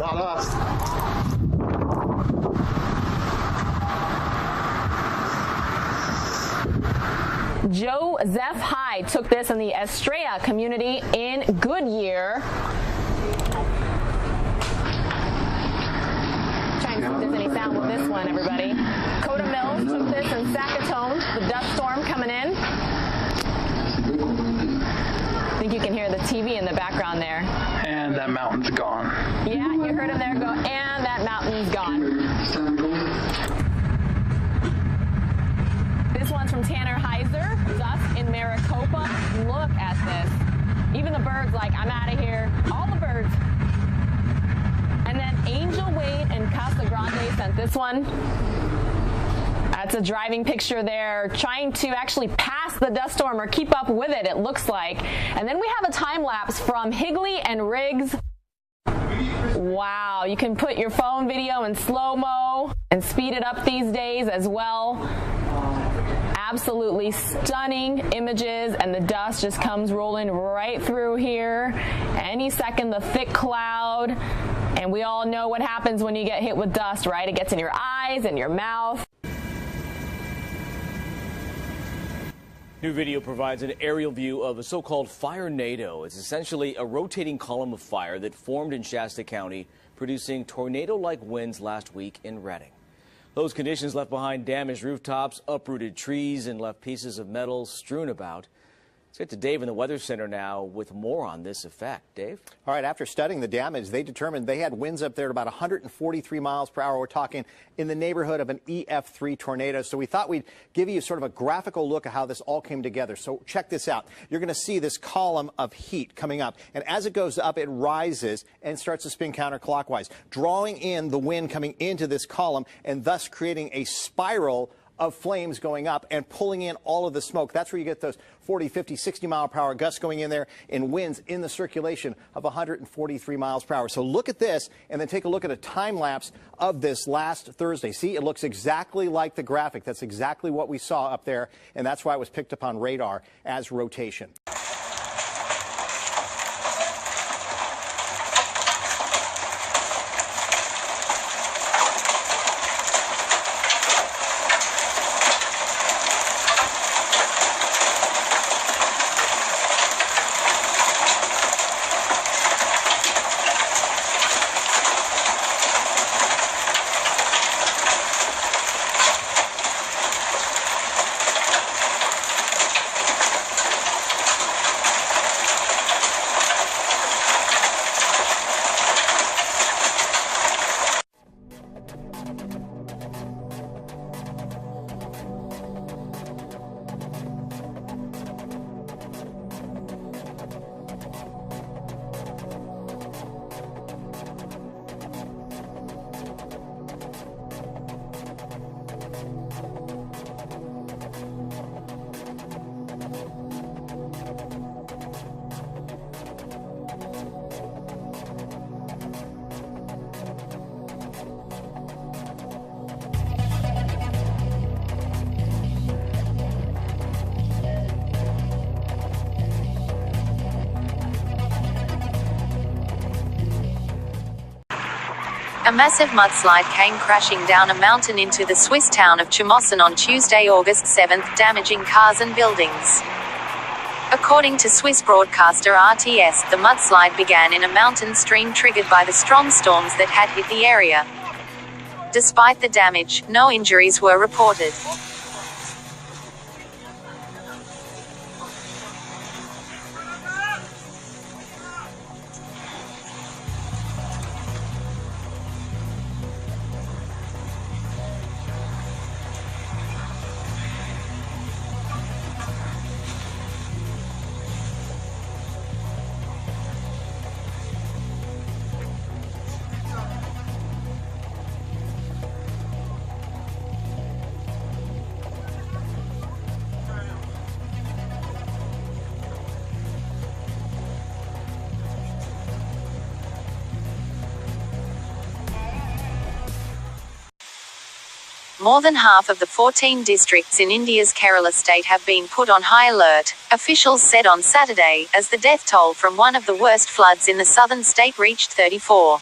not us. Joseph Hyde took this in the Estrella community in Goodyear. Trying to see if there's any sound with this one, everybody. Coda Mills took this in Saskatoon. The dust storm coming in. I think you can hear the TV in the background there. And that mountain's gone. Yeah, you heard him there go, and that mountain's gone. This one's from Tanner Heiser, dust in Maricopa. Look at this. Even the birds like, I'm out of here. All the birds. And then Angel Wade and Casa Grande sent this one. That's a driving picture there, trying to actually pass the dust storm or keep up with it, it looks like. And then we have a time lapse from Higley and Riggs. Wow, you can put your phone video in slow-mo and speed it up these days as well. Absolutely stunning images, and the dust just comes rolling right through here. Any second, the thick cloud. And we all know what happens when you get hit with dust, right? It gets in your eyes and your mouth. New video provides an aerial view of a so-called firenado. It's essentially a rotating column of fire that formed in Shasta County, producing tornado-like winds last week in Redding. Those conditions left behind damaged rooftops, uprooted trees, and left pieces of metal strewn about. Let's get to Dave in the Weather Center now with more on this effect. Dave? All right, after studying the damage, they determined they had winds up there at about 143 miles per hour. We're talking in the neighborhood of an EF3 tornado. So we thought we'd give you sort of a graphical look at how this all came together. So check this out. You're going to see this column of heat coming up. And as it goes up, it rises and starts to spin counterclockwise, drawing in the wind coming into this column and thus creating a spiral of flames going up and pulling in all of the smoke. That's where you get those 40, 50, 60 mile per hour gusts going in there and winds in the circulation of 143 miles per hour. So look at this and then take a look at a time lapse of this last Thursday. See, it looks exactly like the graphic. That's exactly what we saw up there, and that's why it was picked up on radar as rotation. A massive mudslide came crashing down a mountain into the Swiss town of Cimarron on Tuesday, August 7, damaging cars and buildings. According to Swiss broadcaster RTS, the mudslide began in a mountain stream triggered by the strong storms that had hit the area. Despite the damage, no injuries were reported. More than half of the 14 districts in India's Kerala state have been put on high alert, officials said on Saturday, as the death toll from one of the worst floods in the southern state reached 34.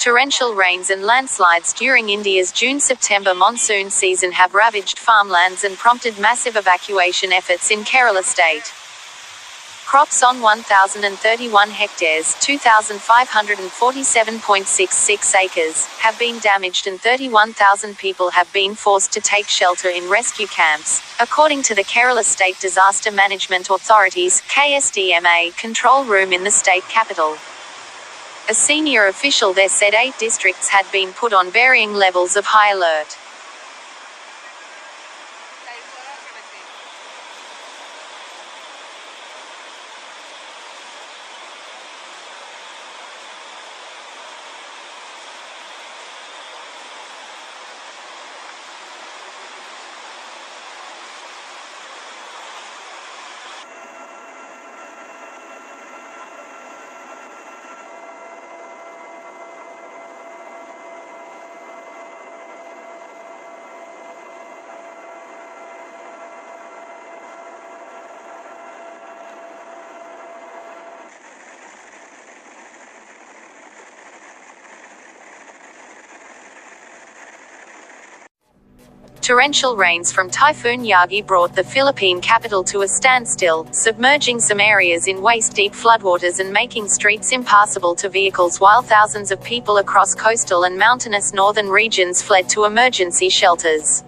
Torrential rains and landslides during India's June-September monsoon season have ravaged farmlands and prompted massive evacuation efforts in Kerala state. Crops on 1,031 hectares (2,547.66 acres) have been damaged and 31,000 people have been forced to take shelter in rescue camps, according to the Kerala State Disaster Management Authority's (KSDMA) control room in the state capital. A senior official there said 8 districts had been put on varying levels of high alert. Torrential rains from Typhoon Yagi brought the Philippine capital to a standstill, submerging some areas in waist-deep floodwaters and making streets impassable to vehicles while thousands of people across coastal and mountainous northern regions fled to emergency shelters.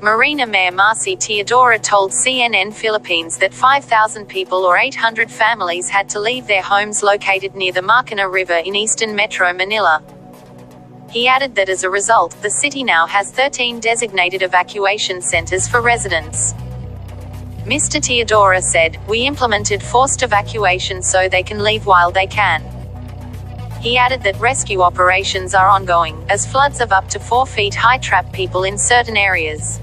Marina Mayor Marcy Teodora told CNN Philippines that 5,000 people or 800 families had to leave their homes located near the Marikina River in eastern Metro Manila. He added that as a result, the city now has 13 designated evacuation centers for residents. Mr. Teodora said, "We implemented forced evacuation so they can leave while they can." He added that rescue operations are ongoing, as floods of up to 4 feet high trap people in certain areas.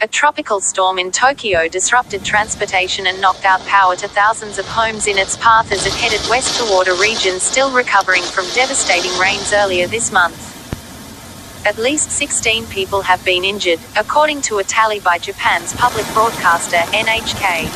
A tropical storm in Tokyo disrupted transportation and knocked out power to thousands of homes in its path as it headed west toward a region still recovering from devastating rains earlier this month. At least 16 people have been injured, according to a tally by Japan's public broadcaster, NHK.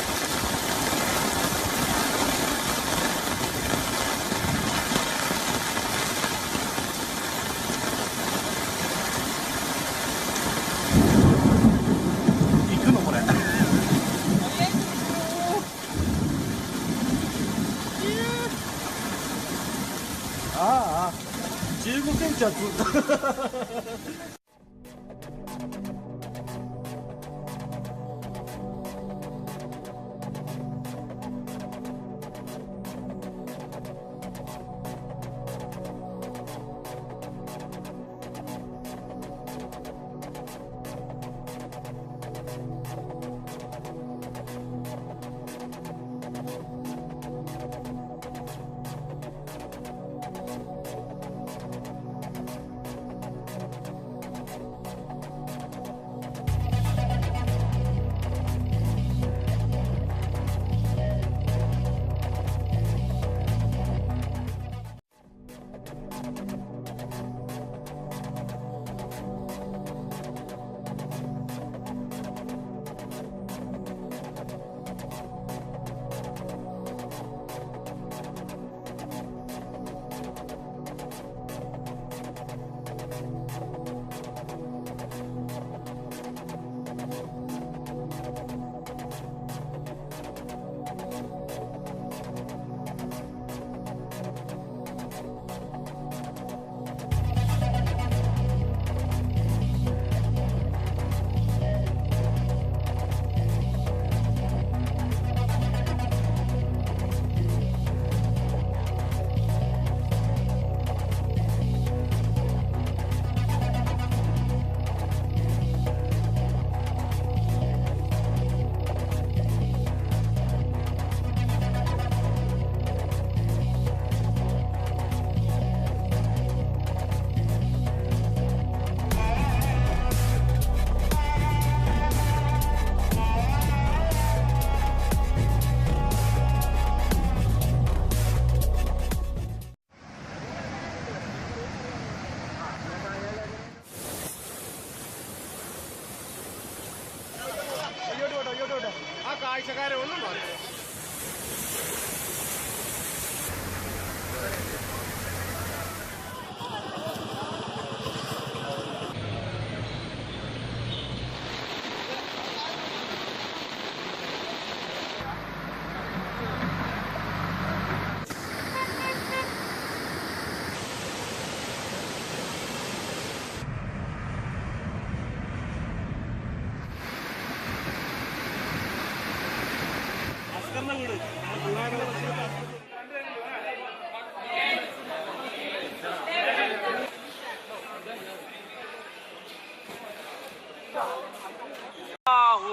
아, 15cmはずっと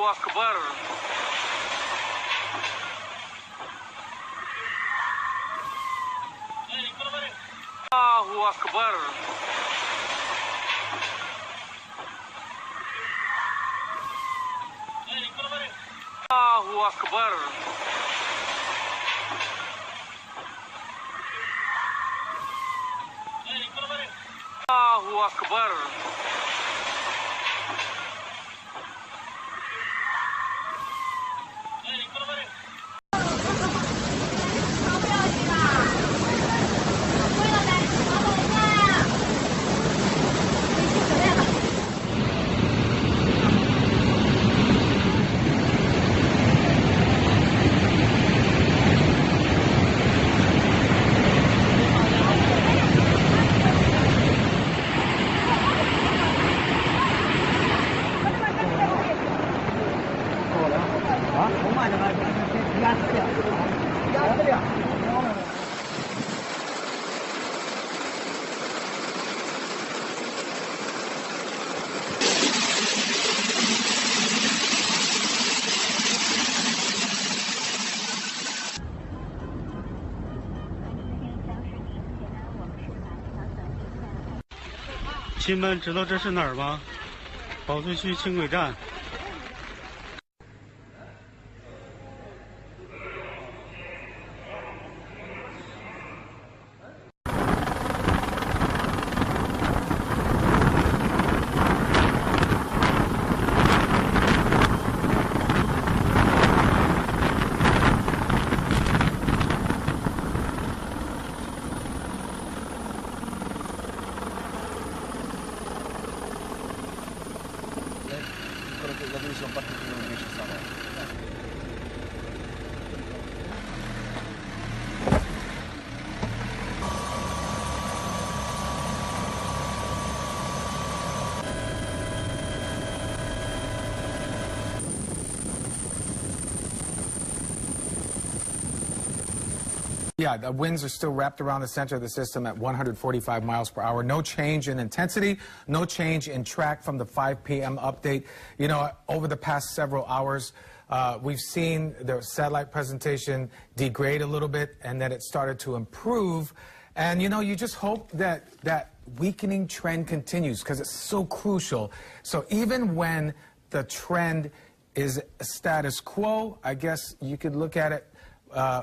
Akbar. Allahu Akbar. Allahu Akbar. Allahu Akbar.亲们知道这是哪儿吗？保罪区轻轨站。Yeah, the winds are still wrapped around the center of the system at 145 miles per hour. No change in intensity, no change in track from the 5 p.m. update. You know, over the past several hours, we've seen the satellite presentation degrade a little bit, and then it started to improve. And, you know, you just hope that that weakening trend continues, because it's so crucial. So even when the trend is status quo, I guess you could look at it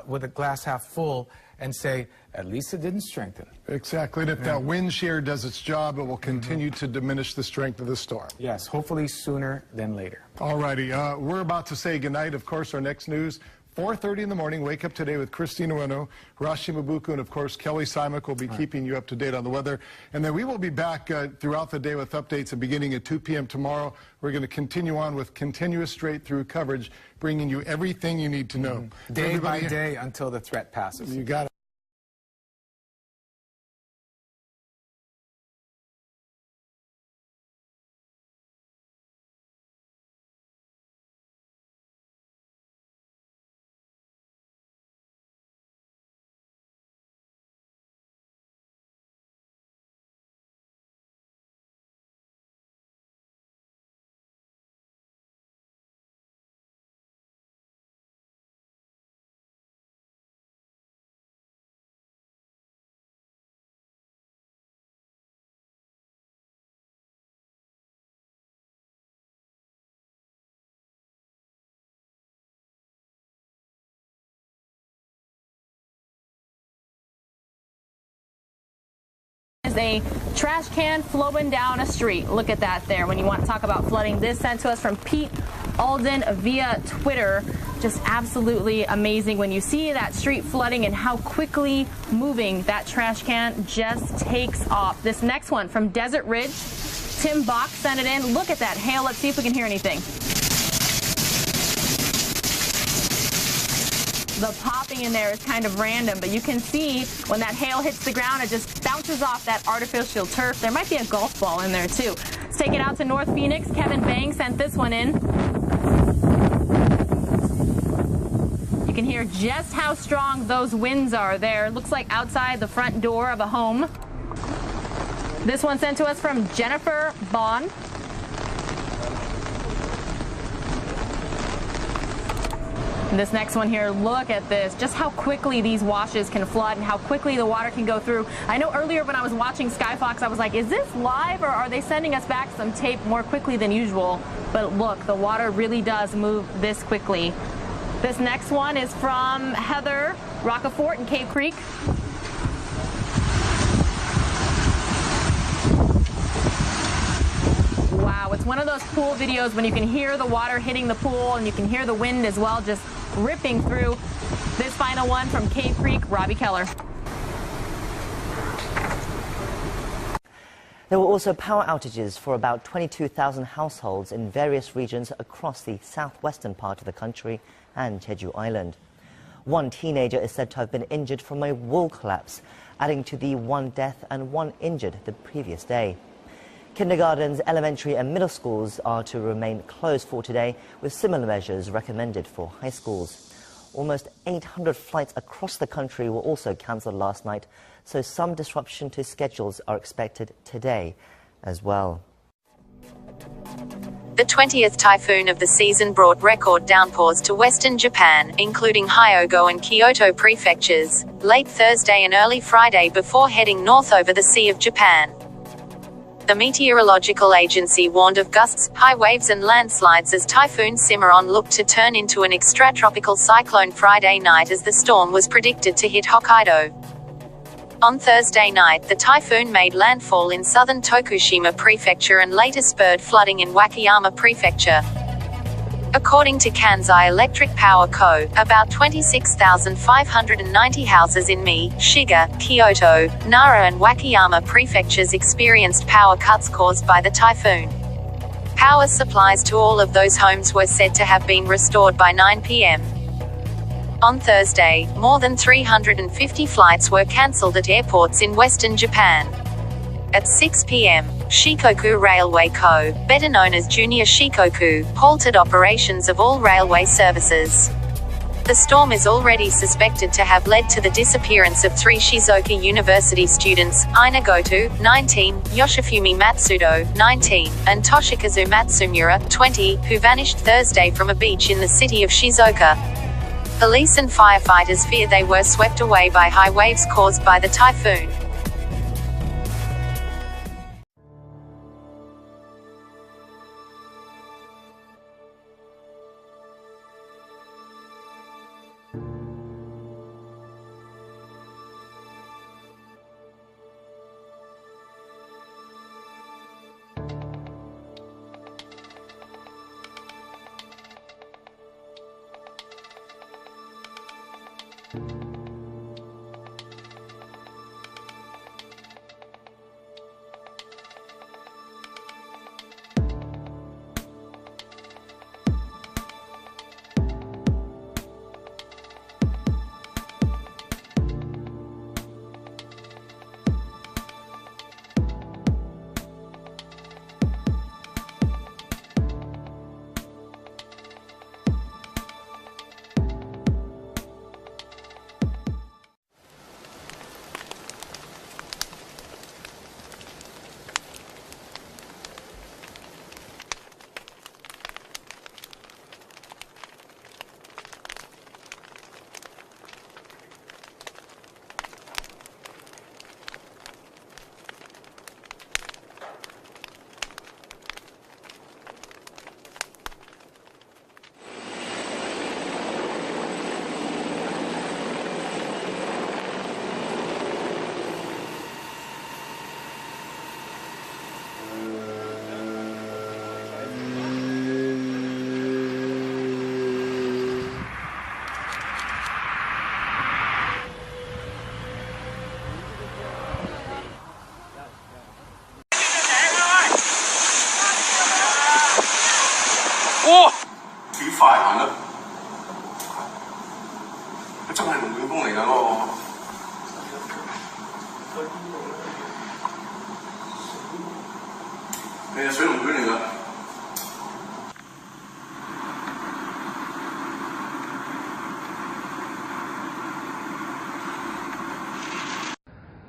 with a glass half full and say, at least it didn't strengthen. Exactly. And if that wind shear does its job, it will continue to diminish the strength of the storm. Yes, hopefully sooner than later. All righty. We're about to say goodnight. Of course, our next news, 4:30 in the morning. Wake up today with Christina Reno, Rashi Mabuku, and of course, Kelly Simek will be keeping you up to date on the weather. And then we will be back throughout the day with updates beginning at 2 p.m. tomorrow. We're going to continue on with continuous straight-through coverage, bringing you everything you need to know. Day by day until the threat passes. You got it. A trash can flowing down a street. Look at that there. When you want to talk about flooding, this sent to us from Pete Alden via Twitter. Just absolutely amazing when you see that street flooding and how quickly moving that trash can just takes off. This next one from Desert Ridge, Tim Bach sent it in. Look at that hail. Let's see if we can hear anything. The popping in there is kind of random, but you can see when that hail hits the ground, it just bounces off that artificial turf. There might be a golf ball in there, too. Let's take it out to North Phoenix. Kevin Bang sent this one in. You can hear just how strong those winds are there. Looks like outside the front door of a home. This one sent to us from Jennifer Bond. This next one here, look at this, just how quickly these washes can flood and how quickly the water can go through. I know earlier when I was watching Skyfox, I was like, is this live or are they sending us back some tape more quickly than usual? But look, the water really does move this quickly. This next one is from Heather Rockefort in Cave Creek. Wow, it's one of those pool videos when you can hear the water hitting the pool and you can hear the wind as well just ripping through. This final one from Cave Creek, Robbie Keller. There were also power outages for about 22,000 households in various regions across the southwestern part of the country and Jeju Island. One teenager is said to have been injured from a wall collapse, adding to the one death and one injured the previous day. Kindergartens, elementary and middle schools are to remain closed for today, with similar measures recommended for high schools. Almost 800 flights across the country were also cancelled last night, so some disruption to schedules are expected today as well. The 20th typhoon of the season brought record downpours to western Japan, including Hyogo and Kyoto prefectures, late Thursday and early Friday before heading north over the Sea of Japan. The meteorological agency warned of gusts, high waves and landslides as Typhoon Cimarron looked to turn into an extratropical cyclone Friday night as the storm was predicted to hit Hokkaido. On Thursday night, the typhoon made landfall in southern Tokushima Prefecture and later spurred flooding in Wakayama Prefecture. According to Kansai Electric Power Co., about 26,590 houses in Mie, Shiga, Kyoto, Nara and Wakayama prefectures experienced power cuts caused by the typhoon. Power supplies to all of those homes were said to have been restored by 9 p.m. On Thursday, more than 350 flights were cancelled at airports in western Japan. At 6 p.m., Shikoku Railway Co., better known as Junior Shikoku, halted operations of all railway services. The storm is already suspected to have led to the disappearance of 3 Shizuoka University students, Ina Goto, 19, Yoshifumi Matsudo, 19, and Toshikazu Matsumura, 20, who vanished Thursday from a beach in the city of Shizuoka. Police and firefighters fear they were swept away by high waves caused by the typhoon.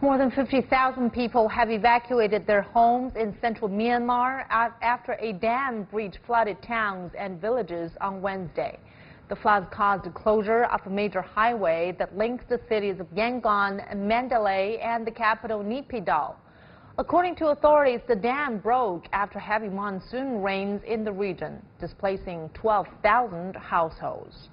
More than 50,000 people have evacuated their homes in central Myanmar after a dam breach flooded towns and villages on Wednesday. The floods caused the closure of a major highway that links the cities of Yangon, Mandalay, and the capital Naypyidaw. According to authorities, the dam broke after heavy monsoon rains in the region, displacing 12,000 households.